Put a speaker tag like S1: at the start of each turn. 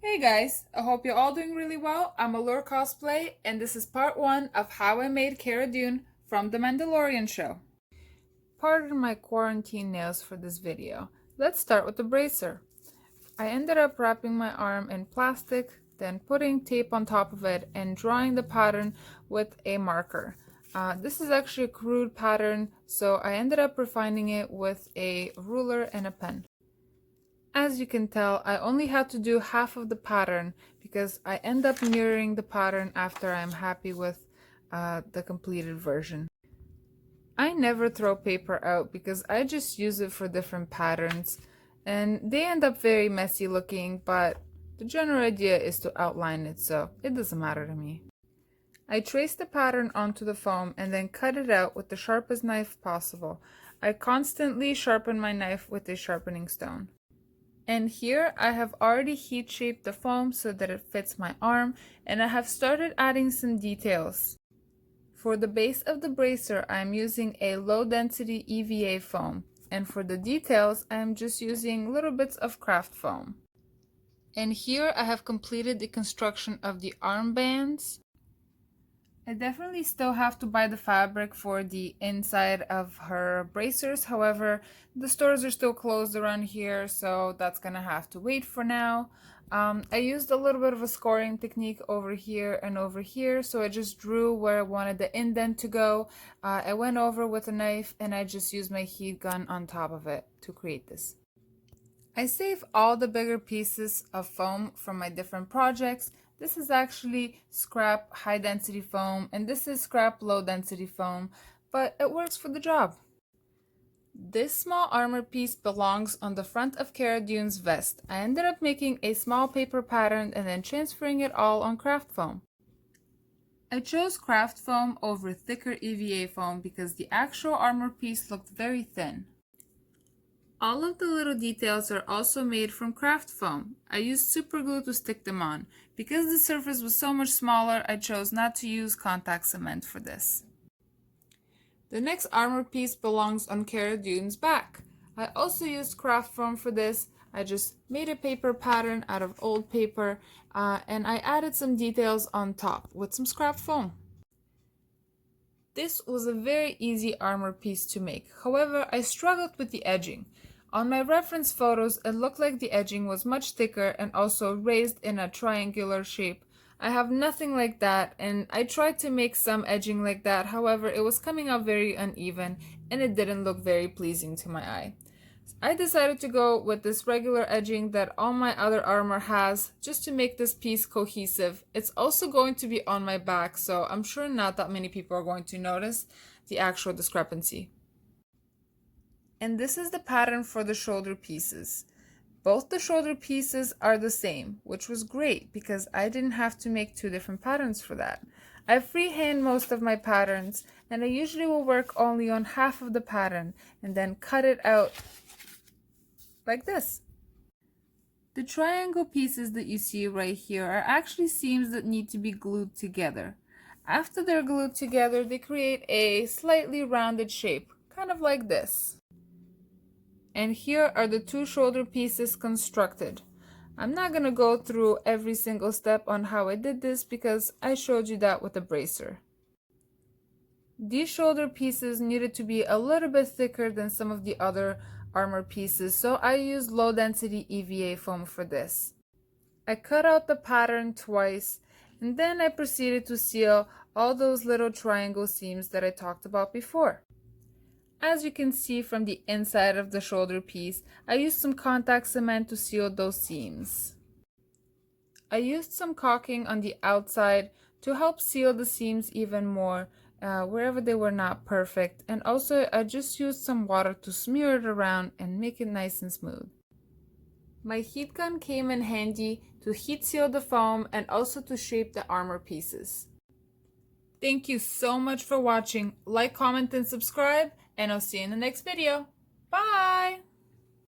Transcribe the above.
S1: Hey guys, I hope you're all doing really well. I'm Allure Cosplay, and this is part 1 of how I made Cara Dune from The Mandalorian show. Pardon my quarantine nails for this video. Let's start with the bracer. I ended up wrapping my arm in plastic, then putting tape on top of it and drawing the pattern with a marker. This is actually a crude pattern, so I ended up refining it with a ruler and a pen. As you can tell, I only had to do half of the pattern because I end up mirroring the pattern after I'm happy with the completed version. I never throw paper out because I just use it for different patterns and they end up very messy looking, but the general idea is to outline it, so it doesn't matter to me. I trace the pattern onto the foam and then cut it out with the sharpest knife possible. I constantly sharpen my knife with a sharpening stone. And here I have already heat shaped the foam so that it fits my arm, and I have started adding some details. For the base of the bracer, I am using a low density EVA foam, and for the details, I am just using little bits of craft foam. And here I have completed the construction of the armbands. I definitely still have to buy the fabric for the inside of her bracers. However, the stores are still closed around here, so that's gonna have to wait for now. I used a little bit of a scoring technique over here and over here, so I just drew where I wanted the indent to go. I went over with a knife and I just used my heat gun on top of it to create this. I save all the bigger pieces of foam from my different projects. This is actually scrap high density foam and this is scrap low density foam, but it works for the job. This small armor piece belongs on the front of Cara Dune's vest. I ended up making a small paper pattern and then transferring it all on craft foam. I chose craft foam over thicker EVA foam because the actual armor piece looked very thin. All of the little details are also made from craft foam. I used super glue to stick them on. Because the surface was so much smaller, I chose not to use contact cement for this. The next armor piece belongs on Cara Dune's back. I also used craft foam for this. I just made a paper pattern out of old paper and I added some details on top with some scrap foam. This was a very easy armor piece to make. However, I struggled with the edging. On my reference photos, it looked like the edging was much thicker and also raised in a triangular shape. I have nothing like that, and I tried to make some edging like that. However, it was coming out very uneven and it didn't look very pleasing to my eye. I decided to go with this regular edging that all my other armor has just to make this piece cohesive. It's also going to be on my back, so I'm sure not that many people are going to notice the actual discrepancy. And this is the pattern for the shoulder pieces. Both the shoulder pieces are the same, which was great because I didn't have to make two different patterns for that. I freehand most of my patterns and I usually will work only on half of the pattern and then cut it out like this. The triangle pieces that you see right here are actually seams that need to be glued together. After they're glued together, they create a slightly rounded shape, kind of like this. And here are the two shoulder pieces constructed. I'm not going to go through every single step on how I did this because I showed you that with the bracer. These shoulder pieces needed to be a little bit thicker than some of the other armor pieces, so I used low density EVA foam for this. I cut out the pattern twice and then I proceeded to seal all those little triangle seams that I talked about before. As you can see from the inside of the shoulder piece, I used some contact cement to seal those seams. I used some caulking on the outside to help seal the seams even more wherever they were not perfect, and also I just used some water to smear it around and make it nice and smooth. My heat gun came in handy to heat seal the foam and also to shape the armor pieces. Thank you so much for watching. Like, comment, and subscribe, and I'll see you in the next video. Bye!